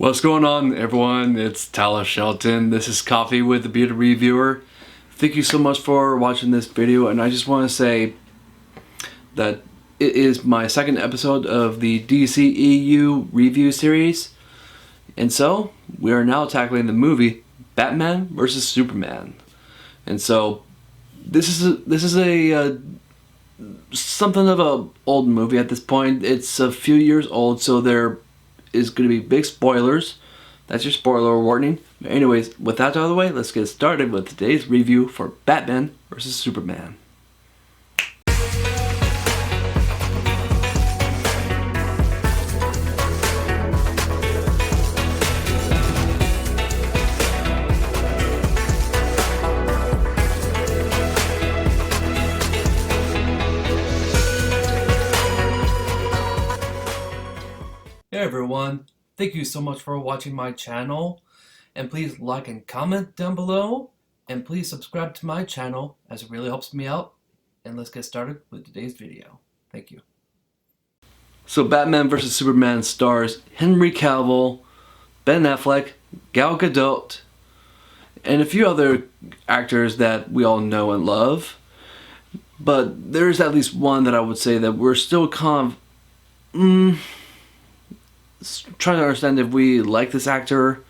What's going on, everyone? It's Tyler Shelton. This is Coffee with the Beauty Reviewer. Thank you so much for watching this video, and I just want to say that it is my second episode of the DCEU review series, and so we are now tackling the movie Batman vs. Superman. And so this is a something of a old movie at this point. It's a few years old, so there is going to be big spoilers. That's your spoiler warning. But anyways, with that out of the way, let's get started with today's review for Batman vs. Superman. Hey everyone, thank you so much for watching my channel, and please like and comment down below, and please subscribe to my channel as it really helps me out. And let's get started with today's video. Thank you. So Batman vs. Superman stars Henry Cavill, Ben Affleck, Gal Gadot, and a few other actors that we all know and love. But there's at least one that I would say that we're still kind of trying to understand if we like this actor,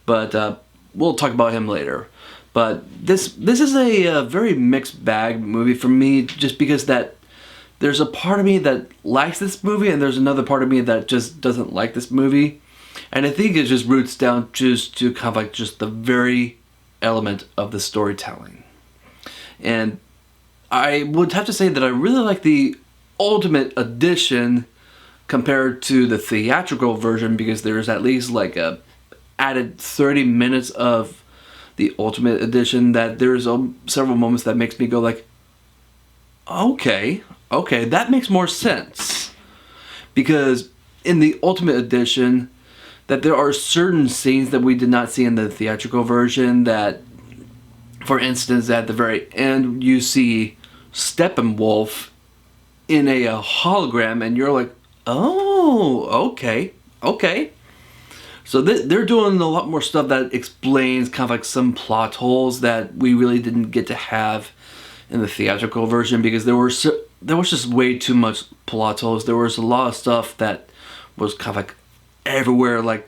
but we'll talk about him later. But this is a very mixed bag movie for me, just because that there's a part of me that likes this movie and there's another part of me that just doesn't like this movie, and I think it just roots down just to kind of like just the very element of the storytelling. And I would have to say that I really like the Ultimate Edition compared to the theatrical version, because there's at least like a added 30 minutes of the Ultimate Edition that there's several moments that makes me go like, okay, that makes more sense. Because in the Ultimate Edition, that there are certain scenes that we did not see in the theatrical version. That, for instance, at the very end you see Steppenwolf in a hologram, and you're like, oh, okay. So they're doing a lot more stuff that explains kind of like some plot holes that we really didn't get to have in the theatrical version, because there was just way too much plot holes. There was a lot of stuff that was kind of like everywhere. Like,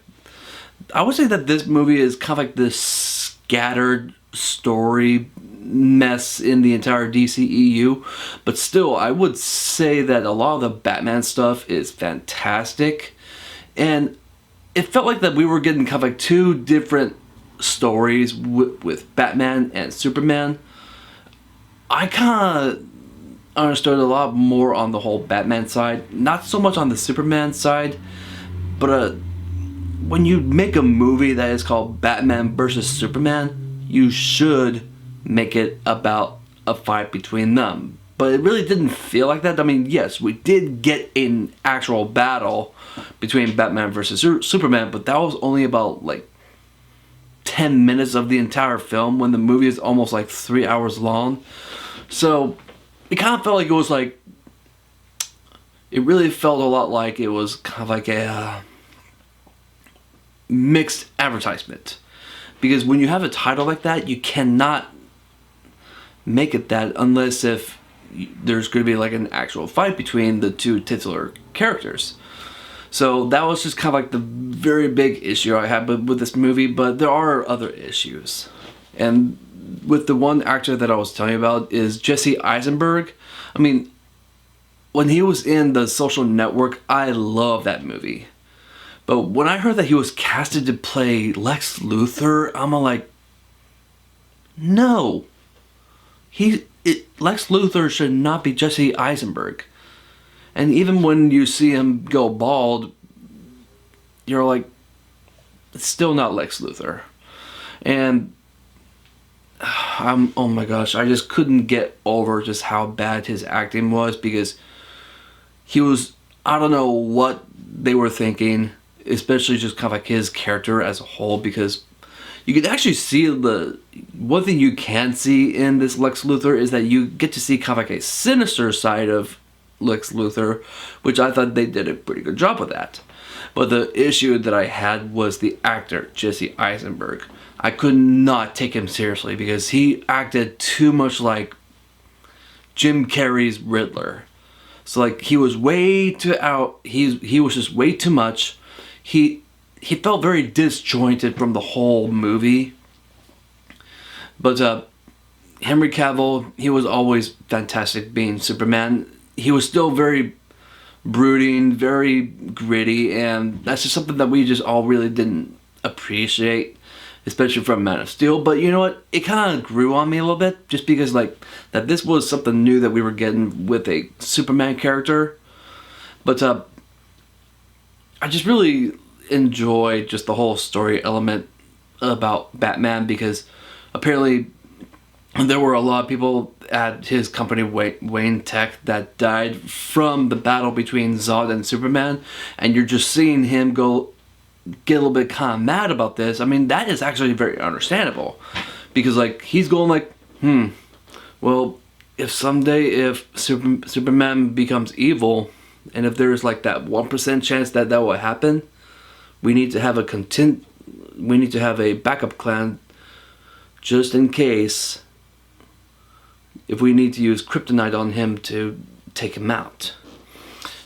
I would say that this movie is kind of like this scattered story mess in the entire DCEU, but still I would say that a lot of the Batman stuff is fantastic, and it felt like that we were getting kind of like two different stories with Batman and Superman. I kind of understood a lot more on the whole Batman side, not so much on the Superman side. But when you make a movie that is called Batman vs. Superman, you should make it about a fight between them. But it really didn't feel like that. I mean, yes, we did get an actual battle between Batman versus Superman, but that was only about like 10 minutes of the entire film, when the movie is almost like 3 hours long. So it kind of felt like it was like, it really felt a lot like it was kind of like a mixed advertisement. Because when you have a title like that, you cannot make it that unless if there's going to be like an actual fight between the two titular characters. So that was just kind of like the very big issue I had with this movie, but there are other issues. And with the one actor that I was telling you about is Jesse Eisenberg. I mean, when he was in The Social Network, I love that movie. But when I heard that he was casted to play Lex Luthor, I'm like, no. Lex Luthor should not be Jesse Eisenberg. And even when you see him go bald, you're like, it's still not Lex Luthor. And oh my gosh, I just couldn't get over just how bad his acting was, because he was, I don't know what they were thinking, especially just kind of like his character as a whole, because you can actually see one thing you can see in this Lex Luthor is that you get to see kind of like a sinister side of Lex Luthor, which I thought they did a pretty good job with that. But the issue that I had was the actor, Jesse Eisenberg. I could not take him seriously because he acted too much like Jim Carrey's Riddler. So like he was way too out. He was just way too much. He felt very disjointed from the whole movie. But Henry Cavill, he was always fantastic being Superman. He was still very brooding, very gritty, and that's just something that we just all really didn't appreciate, especially from Man of Steel. But you know what? It kind of grew on me a little bit, just because like that this was something new that we were getting with a Superman character. But I just really enjoyed just the whole story element about Batman, because apparently there were a lot of people at his company, Wayne Tech, that died from the battle between Zod and Superman, and you're just seeing him get a little bit kind of mad about this. I mean, that is actually very understandable, because like he's going like, well, if someday Superman becomes evil, and if there's like that 1% chance that will happen, we need to have a backup plan just in case, if we need to use kryptonite on him to take him out.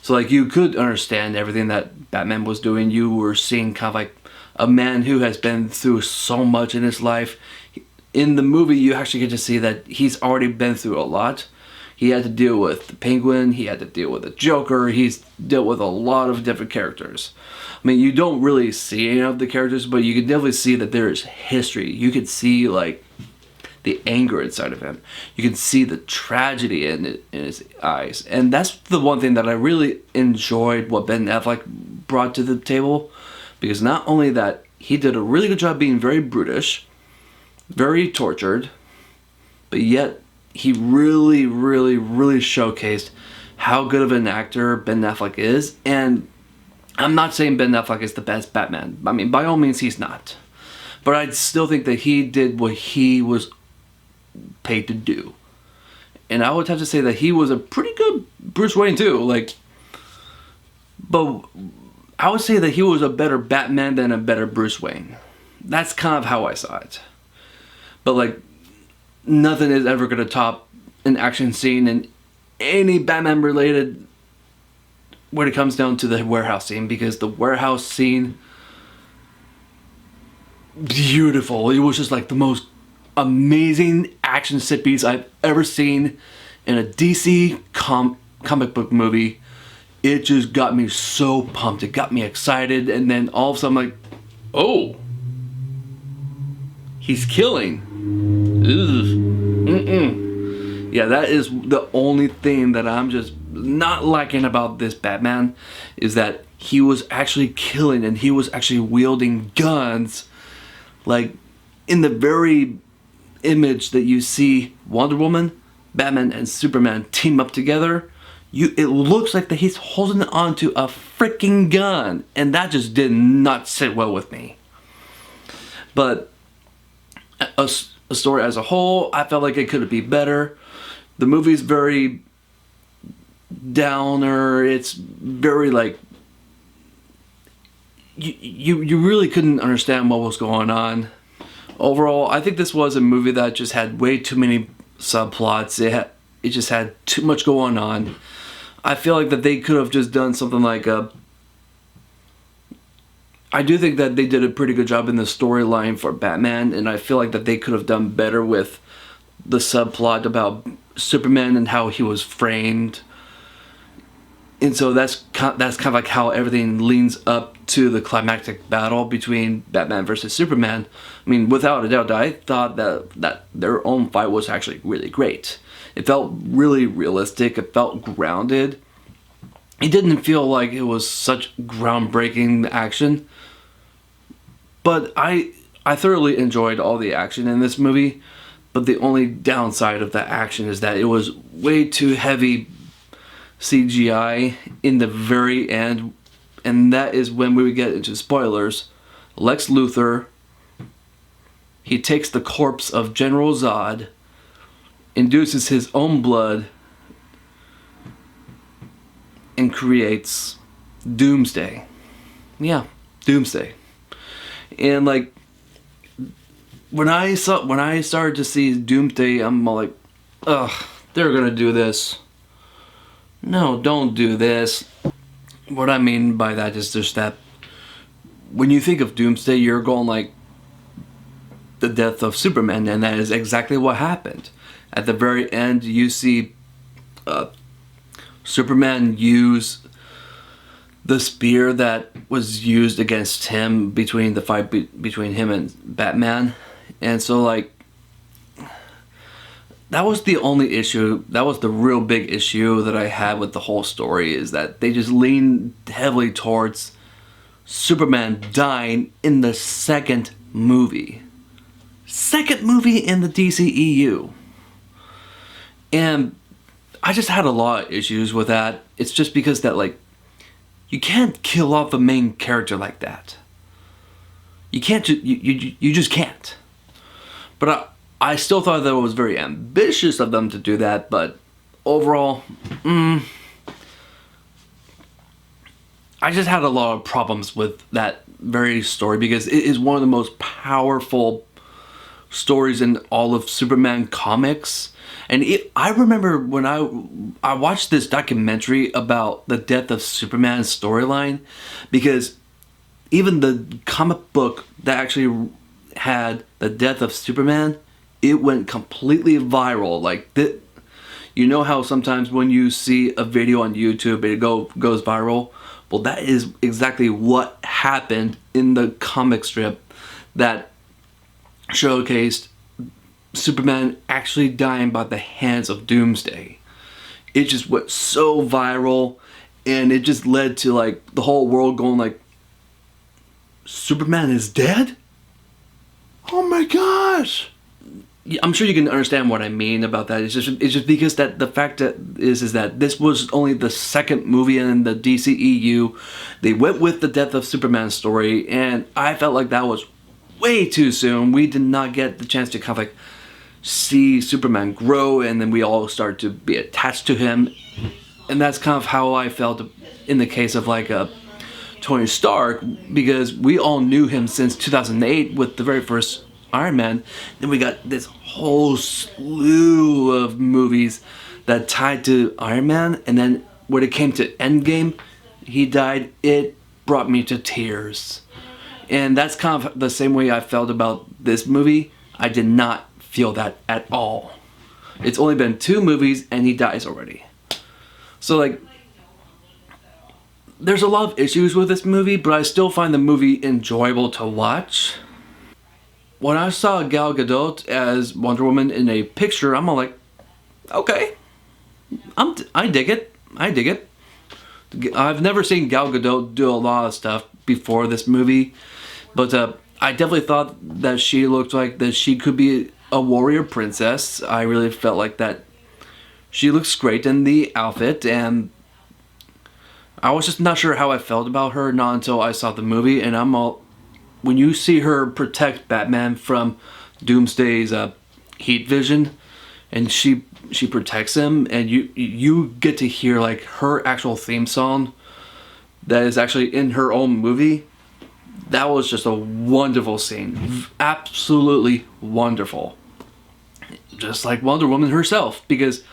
So like you could understand everything that Batman was doing. You were seeing kind of like a man who has been through so much in his life. In the movie, you actually get to see that he's already been through a lot. He had to deal with the Penguin, he had to deal with the Joker, he's dealt with a lot of different characters. I mean, you don't really see any of the characters, but you can definitely see that there is history. You could see like the anger inside of him. You can see the tragedy in his eyes. And that's the one thing that I really enjoyed what Ben Affleck brought to the table. Because not only that, he did a really good job being very brutish, very tortured, but yet he really, really, really showcased how good of an actor Ben Affleck is. And I'm not saying Ben Affleck is the best Batman. I mean, by all means, he's not. But I still think that he did what he was paid to do. And I would have to say that he was a pretty good Bruce Wayne too. Like, but I would say that he was a better Batman than a better Bruce Wayne. That's kind of how I saw it. But like, nothing is ever going to top an action scene in any Batman related when it comes down to the warehouse scene, because the warehouse scene, beautiful. It was just like the most amazing action set piece I've ever seen in a DC comic book movie. It just got me so pumped. It got me excited, and then all of a sudden I'm like, oh, he's killing. Yeah, that is the only thing that I'm just not liking about this Batman, is that he was actually killing and he was actually wielding guns. Like, in the very image that you see Wonder Woman, Batman, and Superman team up together, it looks like that he's holding on to a freaking gun, and that just did not sit well with me. But a story as a whole, I felt like it could be better. The movie's very downer. It's very like you really couldn't understand what was going on. Overall, I think this was a movie that just had way too many subplots. It just had too much going on. I feel like that they could have just done something like I do think that they did a pretty good job in the storyline for Batman, and I feel like that they could have done better with the subplot about Superman and how he was framed. And so that's kind of like how everything leans up to the climactic battle between Batman versus Superman. I mean, without a doubt, I thought that their own fight was actually really great. It felt really realistic. It felt grounded. It didn't feel like it was such groundbreaking action. But I thoroughly enjoyed all the action in this movie. But the only downside of that action is that it was way too heavy CGI in the very end, and that is when we would get into spoilers. Lex Luthor, he takes the corpse of General Zod, induces his own blood, and creates Doomsday. yeah, Doomsday. And like when I started to see Doomsday, I'm all like, ugh, they're gonna do this. No, don't do this. What I mean by that is just that when you think of Doomsday, you're going like the death of Superman, and that is exactly what happened. At the very end, you see Superman use the spear that was used against him between the fight between him and Batman. And so like that was the only issue, that was the real big issue that I had with the whole story, is that they just leaned heavily towards Superman dying in the second movie. Second movie in the DCEU. And I just had a lot of issues with that. It's just because that like you can't kill off the main character like that. You can't. You just can't. But I still thought that it was very ambitious of them to do that. But overall, I just had a lot of problems with that very story, because it is one of the most powerful stories in all of Superman comics. And I remember when I watched this documentary about the death of Superman's storyline, because even the comic book that actually had the death of Superman, it went completely viral. Like, you know how sometimes when you see a video on YouTube, it goes viral? Well, that is exactly what happened in the comic strip that showcased Superman actually dying by the hands of Doomsday. It just went so viral, and it just led to like the whole world going like, Superman is dead? Oh my gosh! I'm sure you can understand what I mean about that. It's just because that the fact that is that this was only the second movie in the DCEU. They went with the death of Superman story, and I felt like that was way too soon. We did not get the chance to kind of like see Superman grow, and then we all start to be attached to him. And that's kind of how I felt in the case of like Tony Stark, because we all knew him since 2008 with the very first Iron Man. Then we got this whole slew of movies that tied to Iron Man, and then when it came to Endgame, he died. It brought me to tears. And that's kind of the same way I felt about this movie. I did not feel that at all. It's only been 2 movies and he dies already. So like, there's a lot of issues with this movie, but I still find the movie enjoyable to watch. When I saw Gal Gadot as Wonder Woman in a picture, I'm all like, okay, I dig it. I dig it. I've never seen Gal Gadot do a lot of stuff before this movie, but I definitely thought that she looked like that she could be a warrior princess. I really felt like that she looks great in the outfit, and I was just not sure how I felt about her, not until I saw the movie. And I'm all, when you see her protect Batman from Doomsday's heat vision, and she protects him, and you get to hear like her actual theme song that is actually in her own movie. That was just a wonderful scene. Absolutely wonderful. Just like Wonder Woman herself, because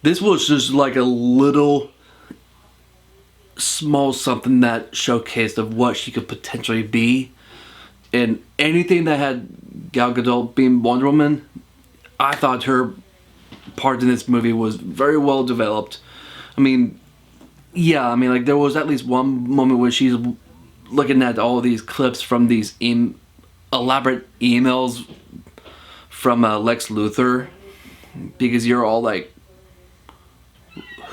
this was just like a little small something that showcased of what she could potentially be. And anything that had Gal Gadot being Wonder Woman, I thought her part in this movie was very well developed. I mean, yeah, I mean, like, there was at least one moment where she's looking at all these clips from these elaborate emails from Lex Luthor, because you're all like,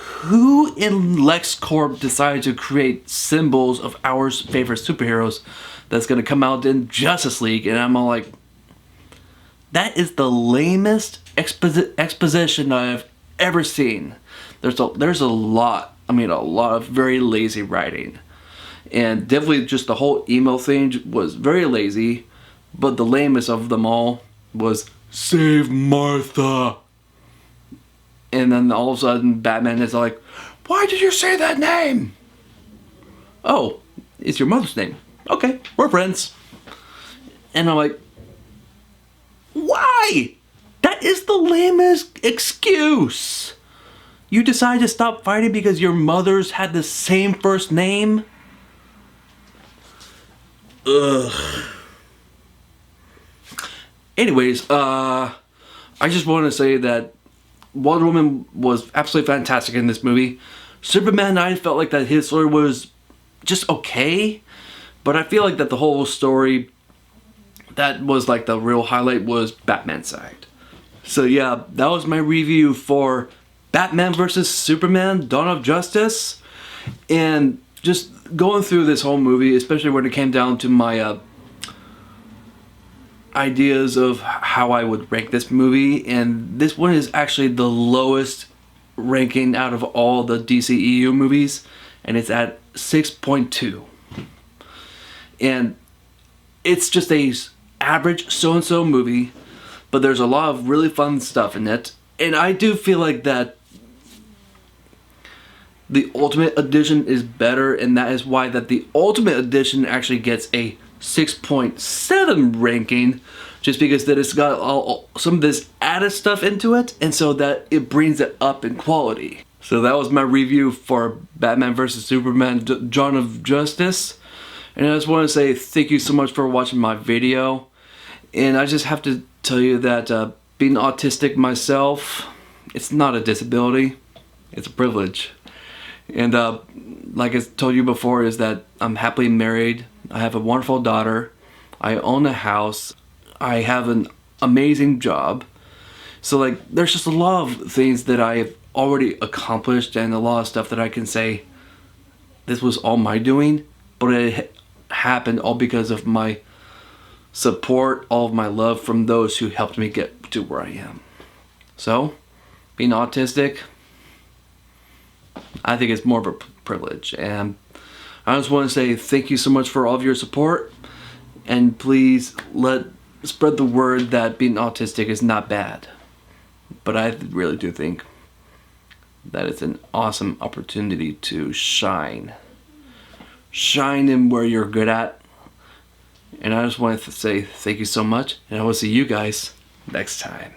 who in LexCorp decided to create symbols of our favorite superheroes that's going to come out in Justice League? And I'm all like, that is the lamest exposition I've ever seen. There's a lot, I mean, a lot of very lazy writing. And definitely just the whole email thing was very lazy, but the lamest of them all was, save Martha. And then all of a sudden Batman is like, why did you say that name? Oh, it's your mother's name. Okay, we're friends. And I'm like, why? That is the lamest excuse. You decide to stop fighting because your mothers had the same first name? Ugh. Anyways, I just want to say that Wonder Woman was absolutely fantastic in this movie. Superman, I felt like that his story was just okay, but I feel like that the whole story, that was like the real highlight, was Batman's side. So yeah, that was my review for Batman vs. Superman, Dawn of Justice. And just going through this whole movie, especially when it came down to my ideas of how I would rank this movie, and this one is actually the lowest ranking out of all the DCEU movies, and it's at 6.2. And it's just a average so-and-so movie, but there's a lot of really fun stuff in it. And I do feel like that the Ultimate Edition is better, and that is why that the Ultimate Edition actually gets a 6.7 ranking, just because that it's got some of this added stuff into it, and so that it brings it up in quality. So that was my review for Batman vs. Superman, Dawn of Justice. And I just want to say thank you so much for watching my video. And I just have to tell you that being autistic myself, it's not a disability, it's a privilege. And like I told you before, is that I'm happily married. I have a wonderful daughter. I own a house. I have an amazing job. So like, there's just a lot of things that I've already accomplished, and a lot of stuff that I can say this was all my doing, but it happened all because of my support, all of my love from those who helped me get to where I am. So, being autistic, I think it's more of a privilege, and I just want to say thank you so much for all of your support, and please spread the word that being autistic is not bad. But I really do think that it's an awesome opportunity to shine in where you're good at. And I just wanted to say thank you so much, and I will see you guys next time.